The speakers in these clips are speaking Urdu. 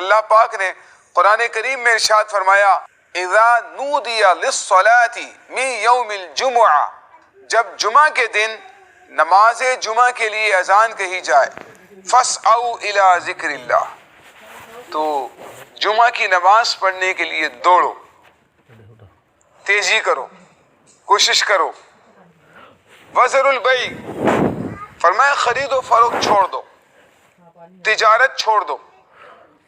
اللہ پاک نے قرآن کریم میں ارشاد فرمایا اذا نودی للصلاۃ من یوم الجمعہ، جب جمعہ کے دن نماز جمعہ کے لیے اذان کہی جائے، فاسعوا الی ذکر اللہ، تو جمعہ کی نماز پڑھنے کے لیے دوڑو، تیزی کرو، کوشش کرو۔ وذروا البیع، فرمایا خرید و فروخت چھوڑ دو، تجارت چھوڑ دو،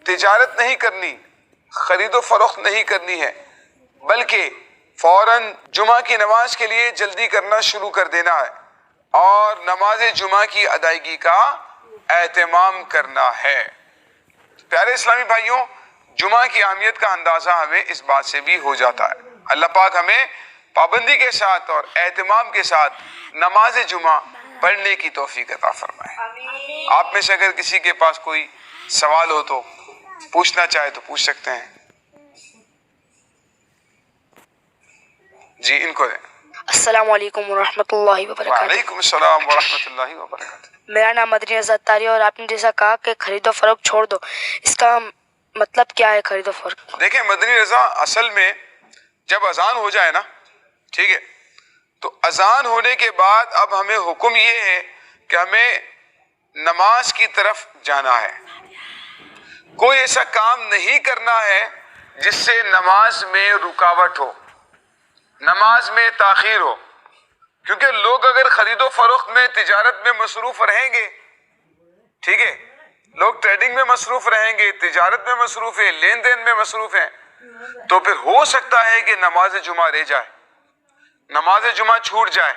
تجارت نہیں کرنی، خرید و فروخت نہیں کرنی ہے، بلکہ فوراً جمعہ کی نماز کے لیے جلدی کرنا شروع کر دینا ہے اور نماز جمعہ کی ادائیگی کا اہتمام کرنا ہے۔ پیارے اسلامی بھائیوں، جمعہ کی اہمیت کا اندازہ ہمیں اس بات سے بھی ہو جاتا ہے۔ اللہ پاک ہمیں پابندی کے ساتھ اور اہتمام کے ساتھ نماز جمعہ پڑھنے کی توفیق عطا فرمائے۔ آپ میں سے اگر کسی کے پاس کوئی سوال ہو تو پوچھنا چاہے تو پوچھ سکتے ہیں۔ جی ان کو دیں۔ السلام علیکم ورحمۃ اللہ وبرکاتہ۔ وعلیکم السلام ورحمۃ اللہ وبرکاتہ۔ میرا نام مدنی رضا تاری ہے، اور آپ نے جیسا کہا کہ خرید و فروخت چھوڑ دو، اس کا مطلب کیا ہے خرید و فروخت؟ دیکھیں مدنی رضا، اصل میں جب اذان ہو جائے نا، ٹھیک ہے، تو اذان ہونے کے بعد اب ہمیں حکم یہ ہے کہ ہمیں نماز کی طرف جانا ہے۔ کوئی ایسا کام نہیں کرنا ہے جس سے نماز میں رکاوٹ ہو، نماز میں تاخیر ہو، کیونکہ لوگ اگر خرید و فروخت میں، تجارت میں مصروف رہیں گے، ٹھیک ہے، لوگ ٹریڈنگ میں مصروف رہیں گے، تجارت میں مصروف ہیں، لین دین میں مصروف ہیں، تو پھر ہو سکتا ہے کہ نماز جمعہ رہ جائے، نماز جمعہ چھوٹ جائے،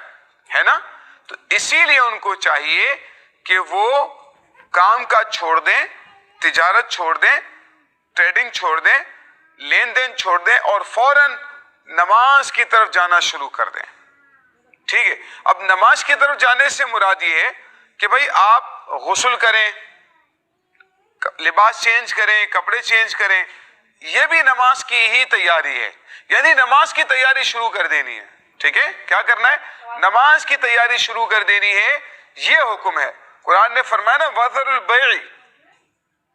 ہے نا؟ تو اسی لیے ان کو چاہیے کہ وہ کام کاج چھوڑ دیں، تجارت چھوڑ دیں، ٹریڈنگ چھوڑ دیں، لین دین چھوڑ دیں اور فوراً نماز کی طرف جانا شروع کر دیں، ٹھیک ہے۔ اب نماز کی طرف جانے سے مراد یہ ہے کہ بھائی آپ غسل کریں، لباس چینج کریں، کپڑے چینج کریں، یہ بھی نماز کی ہی تیاری ہے، یعنی نماز کی تیاری شروع کر دینی ہے، ٹھیک ہے۔ کیا کرنا ہے؟ نماز کی تیاری شروع کر دینی ہے، یہ حکم ہے۔ قرآن نے فرمایا نا وذروا البیع،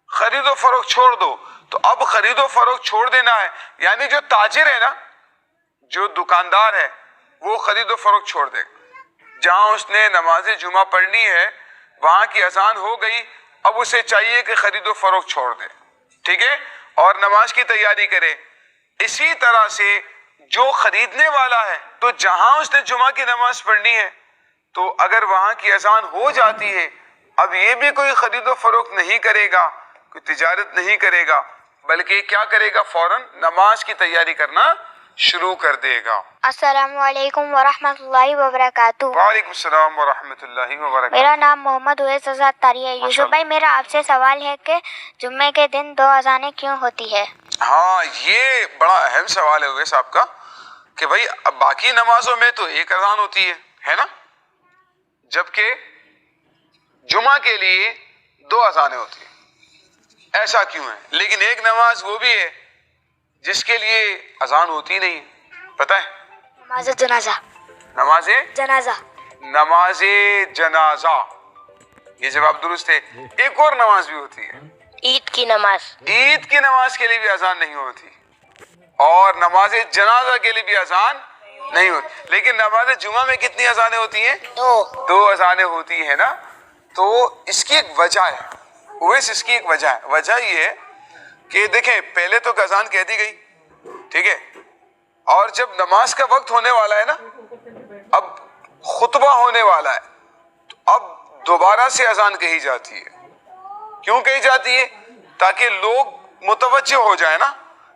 خرید و فروخت چھوڑ دو، تو اب خرید و فروخت چھوڑ دینا ہے، یعنی جو تاجر ہے نا، جو دکاندار ہے، وہ خرید و فروخت چھوڑ دے۔ جہاں اس نے نماز جمعہ پڑھنی ہے وہاں کی اذان ہو گئی، اب اسے چاہیے کہ خرید و فروخت چھوڑ دے، ٹھیک ہے، اور نماز کی تیاری کرے۔ اسی طرح سے جو خریدنے والا ہے، تو جہاں اس نے جمعہ کی نماز پڑھنی ہے، تو اگر وہاں کی اذان ہو جاتی ہے، اب یہ بھی کوئی خرید و فروخت نہیں کرے گا، کوئی تجارت نہیں کرے گا، بلکہ کیا کرے گا؟ فوراً نماز کی تیاری کرنا شروع کر دے گا۔ السلام علیکم ورحمۃ اللہ وبرکاتہ۔ وعلیکم السلام ورحمۃ اللہ وبرکاتہ۔ میرا نام محمد اویس رضا تاری ہے۔ یوسف بھائی، میرا آپ سے سوال ہے کہ جمعے کے دن 2 اذانیں کیوں ہوتی ہے؟ ہاں، یہ بڑا اہم سوال ہے اویس آپ کا، کہ بھائی اب باقی نمازوں میں تو ایک اذان ہوتی ہے نا، جبکہ جمعہ کے لیے 2 اذانیں ہوتی ہیں، ایسا کیوں ہے؟ لیکن ایک نماز وہ بھی ہے جس کے لیے اذان ہوتی نہیں، پتہ ہے؟ نماز جنازہ۔ نماز جنازہ۔ نماز جنازہ، یہ جواب درست ہے۔ ایک اور نماز بھی ہوتی ہے، عید کی نماز۔ عید کی نماز کے لیے بھی اذان نہیں ہوتی، اور نماز جنازہ کے لیے بھی اذان نہیں ہوتی، لیکن نماز جمعہ میں کتنی اذانیں ہوتی ہیں؟ 2 اذانیں ہوتی ہیں نا۔ تو اس کی ایک وجہ ہے اویس، اس کی ایک وجہ ہے۔ وجہ یہ ہے کہ دیکھیں، پہلے تو اذان کہہ دی گئی، ٹھیک ہے، اور جب نماز کا وقت ہونے والا ہے نا، اب خطبہ ہونے والا ہے، تو اب دوبارہ سے اذان کہی جاتی ہے۔ کیوں کہی جاتی ہے؟ تاکہ لوگ متوجہ ہو جائے نا،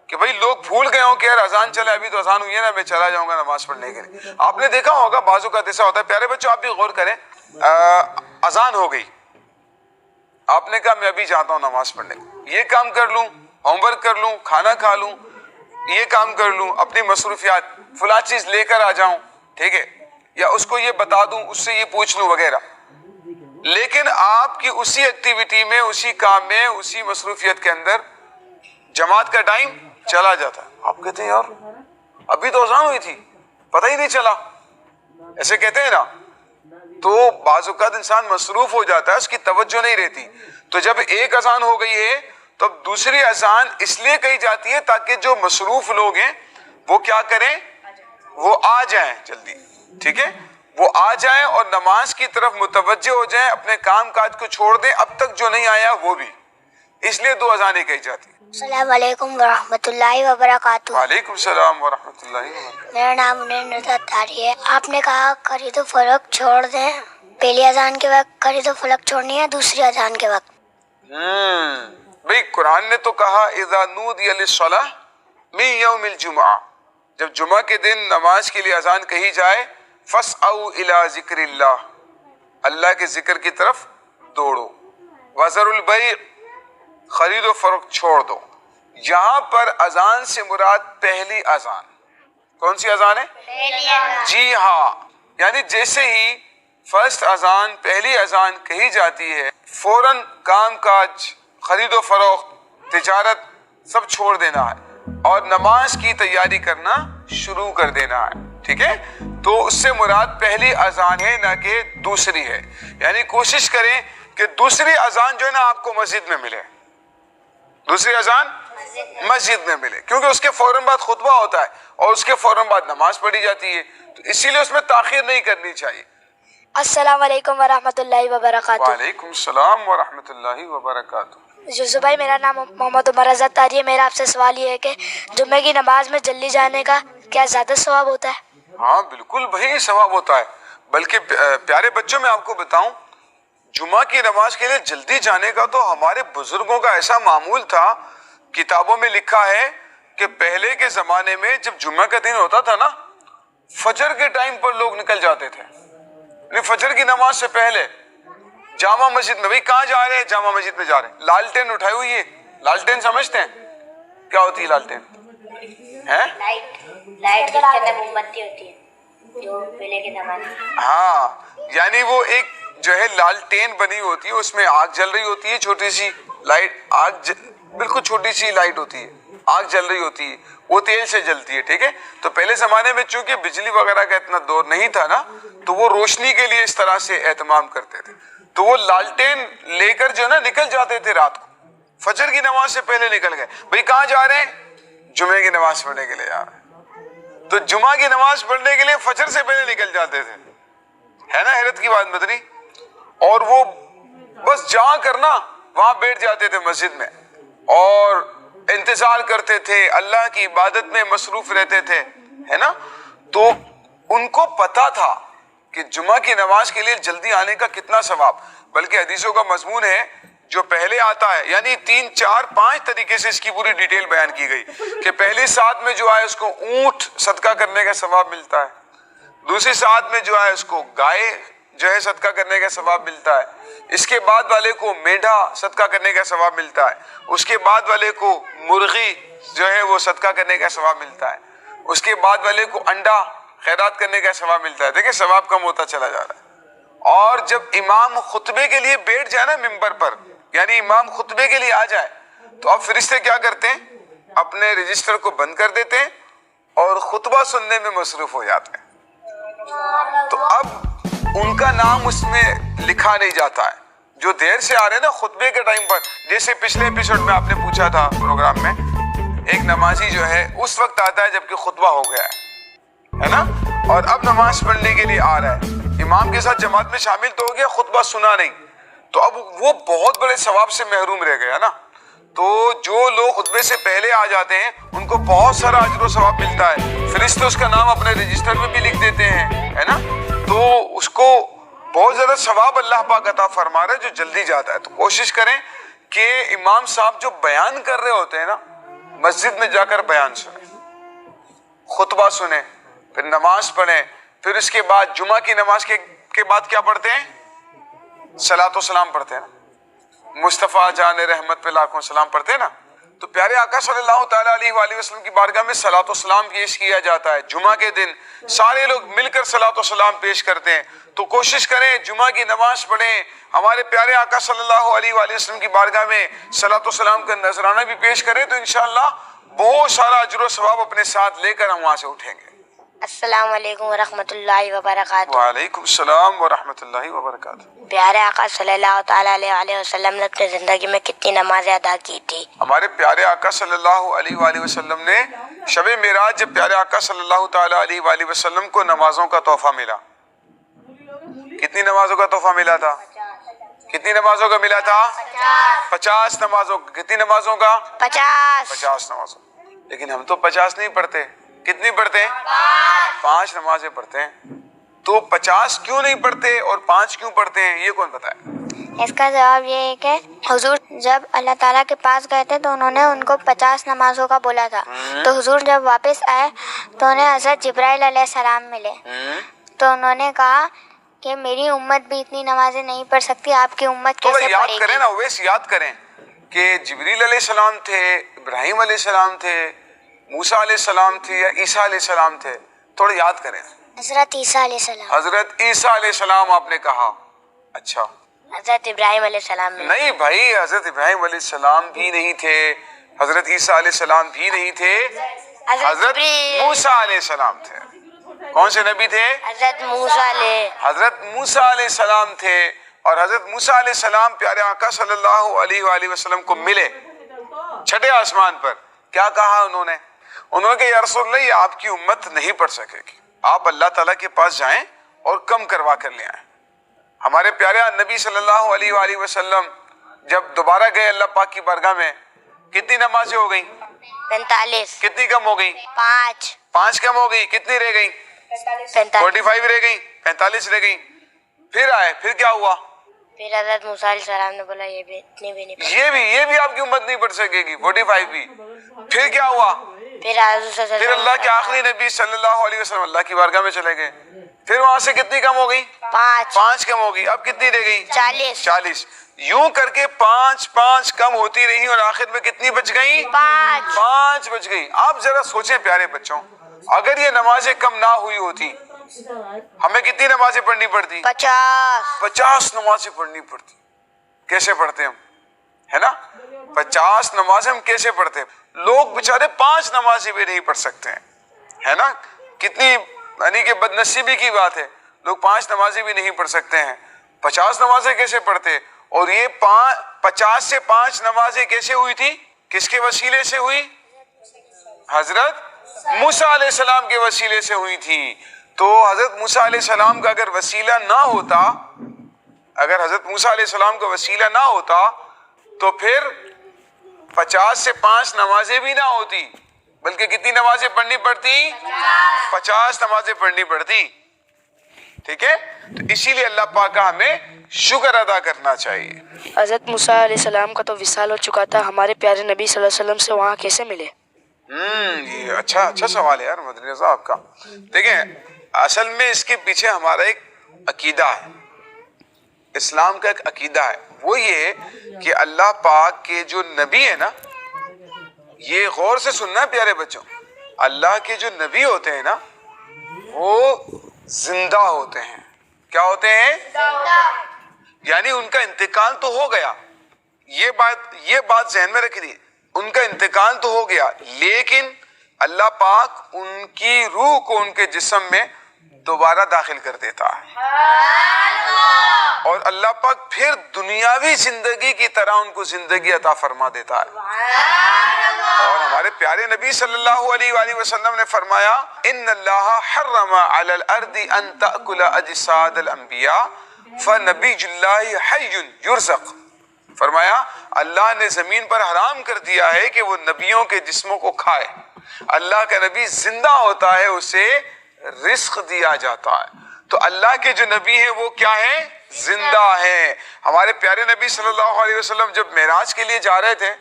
کہ بھائی لوگ بھول گئے ہوں کہ یار اذان چلے، ابھی تو اذان ہوئی ہے نا، میں چلا جاؤں گا نماز پڑھنے کے لیے۔ آپ نے دیکھا ہوگا بعض اوقات ایسا ہوتا ہے، پیارے بچوں آپ بھی غور کریں، اذان ہو گئی، آپ نے کہا میں ابھی جاتا ہوں نماز پڑھنے، یہ کام کر لوں، ہوم ورک کر لوں، کھانا کھا لوں، یہ کام کر لوں، اپنی مصروفیات، فلاں چیز لے کر آ جاؤں، ٹھیک ہے، یا اس کو یہ بتا دوں، اس سے یہ پوچھ لوں وغیرہ۔ لیکن آپ کی اسی ایکٹیویٹی میں، اسی کام میں، اسی مصروفیت کے اندر جماعت کا ٹائم چلا جاتا ہے۔ آپ کہتے ہیں یار ابھی تو اذان ہوئی تھی، پتہ ہی نہیں چلا، ایسے کہتے ہیں نا۔ تو بعض اوقات انسان مصروف ہو جاتا ہے، اس کی توجہ نہیں رہتی، تو جب ایک اذان ہو گئی ہے تو اب دوسری اذان اس لیے کہی جاتی ہے تاکہ جو مصروف لوگ ہیں وہ کیا کریں, وہ آ جائیں جلدی, ٹھیک ہے, وہ آ جائیں اور نماز کی طرف متوجہ ہو جائیں, اپنے کام کاج کو چھوڑ دیں, اب تک جو نہیں آیا وہ بھی. اس لیے 2 اذانیں کہی جاتی ہیں. السلام علیکم ورحمۃ اللہ وبرکاتہ. وعلیکم السلام ورحمۃ اللہ وبرکاتہ. میرا نام نصرت طاری ہے. آپ نے کہا خرید و فروخت چھوڑ دیں, پہلی اذان کے وقت خرید و فروخت چھوڑنی ہے, دوسری اذان کے وقت. بھئی قرآن نے تو کہا اذا نودی للصلاۃ من یوم الجمعہ, جب جمعہ کے دن نماز کے لیے اذان کہی جائے فاسعوا الی ذکر اللہ, اللہ کے ذکر کی طرف دوڑو. وذروا البیع, خرید و فروخت چھوڑ دو. یہاں پر اذان سے مراد پہلی اذان. کون سی اذان ہے؟ جی ہاں, یعنی جیسے ہی فرسٹ اذان, پہلی اذان کہی جاتی ہے, فوراً کام کاج, خرید و فروخت, تجارت سب چھوڑ دینا ہے اور نماز کی تیاری کرنا شروع کر دینا ہے, ٹھیک ہے. تو اس سے مراد پہلی اذان ہے نہ کہ دوسری ہے. یعنی کوشش کریں کہ دوسری اذان جو ہے نا آپ کو مسجد میں ملے, دوسری اذان مسجد میں ملے, کیونکہ اس کے فوراً بعد خطبہ ہوتا ہے اور اس کے فوراً بعد نماز پڑھی جاتی ہے, تو اسی لیے اس میں تاخیر نہیں کرنی چاہیے. السلام علیکم ورحمۃ اللہ وبرکاتہ. وعلیکم السلام ورحمۃ اللہ وبرکاتہ. یوسف بھائی, میرا نام محمد عمر رضا طاری ہے. میرا آپ سے سوال یہ ہے کہ جمعے کی نماز میں جلدی جانے کا کیا زیادہ ثواب ہوتا ہے؟ ہاں بالکل بھائی ثواب ہوتا ہے. بلکہ پیارے بچوں میں آپ کو بتاؤں, جمعہ کی نماز کے لیے جلدی جانے کا تو ہمارے بزرگوں کا ایسا معمول تھا. کتابوں میں لکھا ہے کہ پہلے کے زمانے میں جب جمعہ کا دن ہوتا تھا نا, فجر کے ٹائم پر لوگ نکل جاتے تھے, یعنی فجر کی نماز سے پہلے جامع مسجد میں. بھائی کہاں جا رہے ہیں؟ جامع مسجد میں جا رہے ہیں. لالٹین اٹھائی ہوئی ہے, لالٹین سمجھتے ہیں کیا ہوتی ہے لالٹین؟ ہیں لائٹ کے اندر موم بتی ہوتی ہے جو پہلے کے زمانے میں. ہاں, یعنی وہ ایک جو ہے لالٹین بنی ہوتی ہے, اس میں آگ جل رہی ہوتی ہے, چھوٹی سی لائٹ, بالکل چھوٹی سی لائٹ ہوتی ہے, آگ جل رہی ہوتی ہے, وہ تیل سے جلتی ہے, ٹھیک ہے. تو پہلے زمانے میں چونکہ بجلی وغیرہ کا اتنا دور نہیں تھا نا, تو وہ روشنی کے لیے اس طرح سے اہتمام کرتے تھے. تو وہ لالٹین لے کر جو نا نکل جاتے تھے رات کو, فجر کی نماز سے پہلے نکل گئے. بھئی کہاں جا رہے ہیں؟ جمعے کی نماز پڑھنے کے لیے جا رہے ہیں. تو جمعہ کی نماز پڑھنے کے لیے فجر سے پہلے نکل جاتے تھے, ہے نا حیرت کی بات مدنی. اور وہ بس جا کر نا وہاں بیٹھ جاتے تھے مسجد میں اور انتظار کرتے تھے, اللہ کی عبادت میں مصروف رہتے تھے, ہے نا. تو ان کو پتا تھا کہ جمعہ کی نماز کے لیے جلدی آنے کا کتنا ثواب. بلکہ حدیثوں کا مضمون ہے جو پہلے آتا ہے, یعنی 3 4 5 طریقے سے اس کی پوری ڈیٹیل بیان کی گئی کہ پہلی ساتھ میں جو ہے اس کو اونٹ صدقہ کرنے کا ثواب ملتا ہے, دوسری ساتھ میں جو ہے اس کو گائے جو ہے صدقہ کرنے کا ثواب ملتا ہے, اس کے بعد والے کو میڈھا صدقہ کرنے کا ثواب ملتا ہے, اس کے بعد والے کو مرغی جو ہے وہ صدقہ کرنے کا ثواب ملتا ہے, اس کے بعد والے کو انڈا خیرات کرنے کا ثواب ملتا ہے. دیکھیں ثواب کم ہوتا چلا جا رہا ہے. اور جب امام خطبے کے لیے بیٹھ جائے نا ممبر پر, یعنی امام خطبے کے لیے آ جائے, تو اب فرشتے کیا کرتے ہیں, اپنے رجسٹر کو بند کر دیتے ہیں اور خطبہ سننے میں مصروف ہو جاتے ہیں. تو اب ان کا نام اس میں لکھا نہیں جاتا ہے جو دیر سے آ رہے ہیں نا خطبے کے ٹائم پر. جیسے پچھلے ایپیسوڈ میں آپ نے پوچھا تھا پروگرام میں, ایک نمازی جو ہے اس وقت آتا ہے جبکہ خطبہ ہو گیا ہے نا, اور اب نماز پڑھنے کے لیے آ رہا ہے, امام کے ساتھ جماعت میں شامل تو ہو گیا, خطبہ سنا نہیں, تو اب وہ بہت بڑے ثواب سے محروم رہ گیا نا. تو جو لوگ خطبے سے پہلے آ جاتے ہیں ان کو بہت سارا اجر و ثواب ملتا ہے. فرشتے اس کا نام اپنے رجسٹر میں بھی لکھ دیتے ہیں, ہے نا. تو اس کو بہت زیادہ ثواب اللہ پاک عطا فرما رہا ہے جو جلدی جاتا ہے. تو کوشش کریں کہ امام صاحب جو بیان کر رہے ہوتے ہیں نا, مسجد میں جا کر بیان سنیں, خطبہ سنیں, پھر نماز پڑھیں, پھر اس کے بعد جمعہ کی نماز کے بعد کیا پڑھتے ہیں, صلاۃ و سلام پڑھتے ہیں نا, مصطفیٰ جان رحمت پہ لاکھوں سلام پڑھتے ہیں نا. تو پیارے آقا صلی اللہ تعالیٰ علیہ وآلہ وسلم کی بارگاہ میں صلاۃ و سلام پیش کیا جاتا ہے. جمعہ کے دن سارے لوگ مل کر صلاۃ و سلام پیش کرتے ہیں. تو کوشش کریں جمعہ کی نماز پڑھیں, ہمارے پیارے آقا صلی اللہ علیہ وآلہ وسلم کی بارگاہ میں صلاۃ و سلام کا نذرانہ بھی پیش کریں, تو انشاءاللہ بہت سارا اجر و ثواب اپنے ساتھ لے کر ہم وہاں سے اٹھیں گے. السلام علیکم ورحمۃ اللہ وبرکاتہ۔ وعلیکم السلام ورحمۃ اللہ وبرکاتہ۔ پیارے آقا صلی اللہ تعالیٰ علیہ وسلم نے اپنی زندگی میں کتنی نمازیں ادا کی تھی؟ ہمارے پیارے آقا صلی اللہ علیہ وآلہ وسلم نے شب معراج جب پیارے آقا صلی اللہ تعالیٰ علیہ وآلہ وسلم کو نمازوں کا تحفہ ملا، کتنی نمازوں کا تحفہ ملا تھا؟ کتنی نمازوں کا ملا تھا؟ 50 نمازوں کا۔ کتنی نمازوں کا؟ 50 نمازوں۔ لیکن ہم تو 50 نہیں پڑھتے، کتنی پڑھتے ہیں؟ 5 نمازیں پڑھتے ہیں۔ تو 50 کیوں نہیں پڑھتے اور 5 کیوں پڑھتے ہیں، یہ کون بتائے؟ اس کا جواب یہ ہے کہ حضور جب اللہ تعالیٰ کے پاس گئے تھے تو انہوں نے ان کو 50 نمازوں کا بولا تھا، تو حضور جب واپس آئے تو انہیں حضرت جبرائیل علیہ السلام ملے، تو انہوں نے کہا کہ میری امت بھی اتنی نمازیں نہیں پڑھ سکتی، آپ کی امت تھوڑا کیسے یاد پڑھے کریں گی؟ نا، اویس یاد کریں کہ جبریل علیہ السلام تھے، ابراہیم علیہ السلام تھے، موسیٰ علیہ السلام تھے یا عیسیٰ علیہ السلام تھے؟ تھوڑا یاد کریں۔ حضرت عیسیٰ علیہ السلام۔ حضرت عیسیٰ علیہ السلام آپ نے کہا، اچھا حضرت ابراہیم علیہ السلام میں نہیں بھائی، حضرت ابراہیم علیہ السلام بھی نہیں تھے، حضرت عیسیٰ علیہ السلام بھی نہیں تھے، حضرت موسیٰ علیہ السلام تھے۔ کون سے نبی تھے؟ حضرت موسیٰ علیہ حضرت موسیٰ علیہ السلام تھے، اور حضرت موسیٰ علیہ السلام پیارے آقا صلی اللہ علیہ وآلہ وسلم کو ملے چھٹے آسمان پر۔ کیا کہا انہوں نے کہ یا رسول اللہ یہ آپ کی امت نہیں پڑھ سکے گی، آپ اللہ تعالیٰ کے پاس جائیں اور کم کروا کر لے آئیں۔ ہمارے پیارے نبی صلی اللہ علیہ وآلہ وسلم جب دوبارہ گئے اللہ پاک کی بارگاہ میں، کتنی نمازیں ہو گئیں؟ 45 کتنی کم ہو گئی؟ 5 کم ہو گئی۔ کتنی رہ گئی؟ 45 رہ گئی، 45 رہ گئی۔ پھر آئے، پھر کیا ہوا؟ پھر حضرت موسیٰ علیہ السلام نے بولا یہ بھی اتنی بھی نہیں پڑھی۔ یہ بھی آپ کی امت نہیں پڑھ سکے گی، 45 بھی۔ پھر کیا ہوا؟ پھر اللہ کے آخری نبی صلی اللہ علیہ وسلم اللہ کی بارگاہ میں چلے گئے، پھر وہاں سے کتنی کم ہو گئی؟ 5 کم ہو گئی۔ اب کتنی رہ گئی؟ 40۔ یوں کر کے 5 کم ہوتی رہی اور آخر میں کتنی بچ گئی؟ 5 بچ گئی۔ آپ ذرا سوچیں پیارے بچوں، اگر یہ نمازیں کم نہ ہوئی ہوتی ہمیں کتنی نمازیں پڑھنی پڑتی؟ 50 نمازیں پڑھنی پڑتی۔ کیسے پڑھتے ہم، ہے نا؟ 50 نمازیں ہم کیسے پڑھتے؟ لوگ بےچارے 5 نمازیں بھی نہیں پڑھ سکتے ہیں، ہے نا؟ کتنی یعنی کہ بد نصیبی کی بات ہے، لوگ 5 نمازیں بھی نہیں پڑھ سکتے ہیں، 50 نمازیں کیسے پڑھتے؟ اور یہ 50 سے 5 نمازیں کیسے ہوئی تھی؟ کس کے وسیلے سے ہوئی؟ حضرت موسیٰ علیہ السلام کے وسیلے سے ہوئی تھی۔ تو حضرت موسیٰ علیہ السلام کا اگر وسیلہ نہ ہوتا، اگر حضرت موسیٰ علیہ السلام کا وسیلہ نہ ہوتا تو پھر 50 سے 5 نمازیں بھی نہ ہوتی، بلکہ کتنی نمازیں پڑھنی پڑتی؟ 50 نمازیں پڑھنی پڑتی۔ ٹھیک ہے، تو اسی لیے اللہ پاک کا ہمیں شکر ادا کرنا چاہیے۔ حضرت موسیٰ علیہ السلام کا تو وصال ہو چکا تھا، ہمارے پیارے نبی صلی اللہ علیہ وسلم سے وہاں کیسے ملے؟ یہ اچھا سوال ہے یار مدنی رضا آپ کا۔ دیکھیں اصل میں اس کے پیچھے ہمارا ایک عقیدہ ہے، اسلام کا ایک عقیدہ ہے، وہ یہ کہ اللہ پاک کے جو نبی ہے نا، یہ غور سے سننا ہے پیارے بچوں، اللہ کے جو نبی ہوتے ہیں نا وہ زندہ ہوتے ہیں۔ کیا ہوتے ہیں؟ یعنی ان کا انتقال تو ہو گیا، یہ بات ذہن میں رکھیے، ان کا انتقال تو ہو گیا، لیکن اللہ پاک ان کی روح کو ان کے جسم میں دوبارہ داخل کر دیتا ہے، اور اللہ پاک پھر دنیاوی زندگی کی طرح ان کو زندگی عطا فرما دیتا ہے۔ اور ہمارے پیارے نبی صلی اللہ علیہ وآلہ وسلم نے فرمایا ان اللہ حرم علی الارض ان تأکل اجساد الانبیاء فنبی اللہ حی یرزق۔ فرمایا اللہ نے زمین پر حرام کر دیا ہے کہ وہ نبیوں کے جسموں کو کھائے، اللہ کا نبی زندہ ہوتا ہے اسے رزق دیا جاتا ہے۔ تو اللہ کے جو نبی ہیں وہ کیا ہیں؟ زندہ ہیں۔ ہمارے پیارے نبی صلی اللہ علیہ وسلم جب معراج کے لیے جا رہے تھے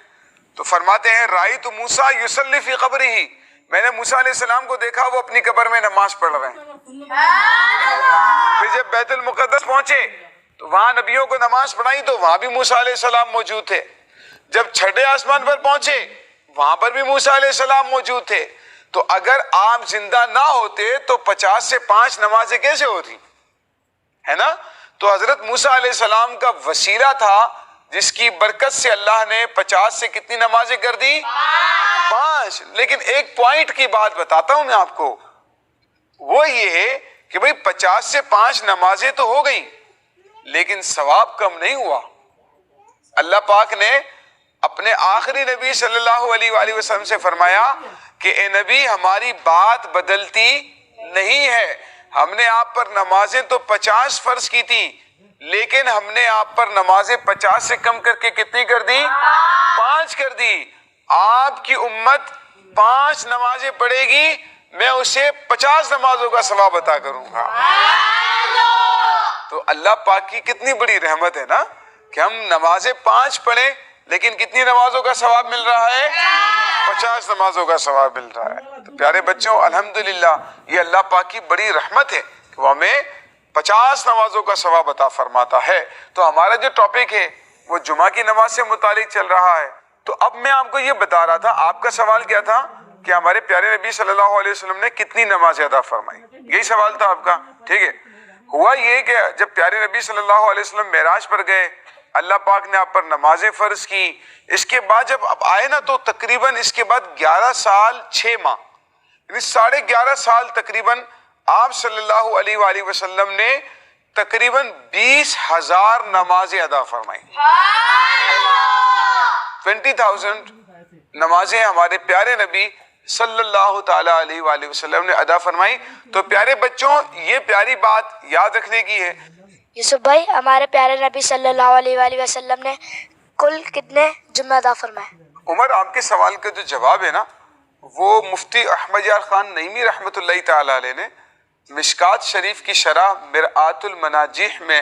تو فرماتے ہیں رأیت موسیٰ یصلی فی قبرہ، میں نے موسیٰ علیہ السلام کو دیکھا وہ اپنی قبر میں نماز پڑھ رہے ہیں۔ پھر جب بیت المقدس پہنچے تو وہاں نبیوں کو نماز پڑھائی تو وہاں بھی موسیٰ علیہ السلام موجود تھے۔ جب چھٹے آسمان پر پہنچے وہاں پر بھی موسیٰ علیہ السلام موجود تھے۔ تو اگر آپ زندہ نہ ہوتے تو 50 سے 5 نمازیں کیسے ہوتی، ہے نا؟ تو حضرت موسیٰ علیہ السلام کا وسیلہ تھا جس کی برکت سے اللہ نے 50 سے کتنی نمازیں کر دی؟ 5۔ لیکن ایک پوائنٹ کی بات بتاتا ہوں میں آپ کو، وہ یہ کہ بھئی 50 سے 5 نمازیں تو ہو گئیں لیکن ثواب کم نہیں ہوا. اللہ پاک نے اپنے آخری نبی صلی اللہ علیہ وآلہ وسلم سے فرمایا کہ اے نبی ہماری بات بدلتی نہیں ہے, ہم نے آپ پر نمازیں تو 50 فرض کی تھی لیکن ہم نے آپ پر نمازیں 50 سے کم کر کے کتنی کر دی؟ 5 کر دی. آپ کی امت 5 نمازیں پڑھے گی, میں اسے 50 نمازوں کا ثواب عطا کروں گا. تو اللہ پاک کی کتنی بڑی رحمت ہے نا کہ ہم نمازیں 5 پڑھیں لیکن کتنی نمازوں کا ثواب مل رہا ہے؟ 50 نمازوں کا ثواب مل رہا ہے. تو پیارے بچوں الحمدللہ یہ اللہ پاک کی بڑی رحمت ہے کہ وہ ہمیں 50 نمازوں کا ثواب عطا فرماتا ہے. تو ہمارا جو ٹاپک ہے وہ جمعہ کی نماز سے متعلق چل رہا ہے. تو اب میں آپ کو یہ بتا رہا تھا, آپ کا سوال کیا تھا کہ ہمارے پیارے نبی صلی اللہ علیہ وسلم نے کتنی نمازیں ادا فرمائی, یہی سوال تھا آپ کا. ٹھیک ہے, ہوا یہ کہ جب پیارے نبی صلی اللہ علیہ وسلم معراج پر گئے, اللہ پاک نے آپ پر نمازیں فرض کی. اس کے بعد جب آپ آئے نا تو تقریباً اس کے بعد 11 سال 6 ماہ یعنی 11.5 سال تقریباً آپ صلی اللہ علیہ وآلہ وسلم نے تقریباً 20,000 نمازیں ادا فرمائی. 20,000 نمازیں ہمارے پیارے نبی صلی اللہ تعالیٰ علیہ وآلہ وسلم نے ادا فرمائی. تو پیارے بچوں یہ پیاری بات یاد رکھنے کی ہے. یوسف بھائی ہمارے پیارے نبی صلی اللہ علیہ وآلہ وسلم نے کل کتنے جمعہ ادا فرمائے؟ عمر آپ کے سوال کا جو جواب ہے نا وہ مفتی احمد یار خان نعیمی رحمۃ اللہ تعالیٰ علیہ نے مشکات شریف کی شرح مرآت المناجیح میں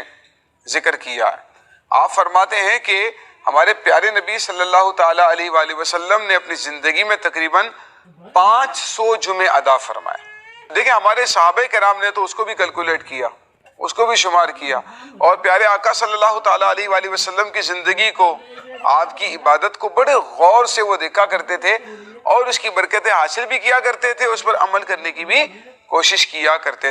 ذکر کیا ہے. آپ فرماتے ہیں کہ ہمارے پیارے نبی صلی اللہ تعالیٰ علیہ وآلہ وسلم نے اپنی زندگی میں تقریباً 500 جمعے ادا فرمائے. دیکھیں ہمارے صحابہ کرام نے تو اس کو بھی کیلکولیٹ کیا, اس کو بھی شمار کیا, اور پیارے آقا صلی اللہ تعالیٰ علیہ وآلہ وسلم کی زندگی کو, آپ کی عبادت کو بڑے غور سے وہ دیکھا کرتے تھے اور اس کی برکتیں حاصل بھی کیا کرتے تھے, اس پر عمل کرنے کی بھی کوشش کیا کرتے تھے.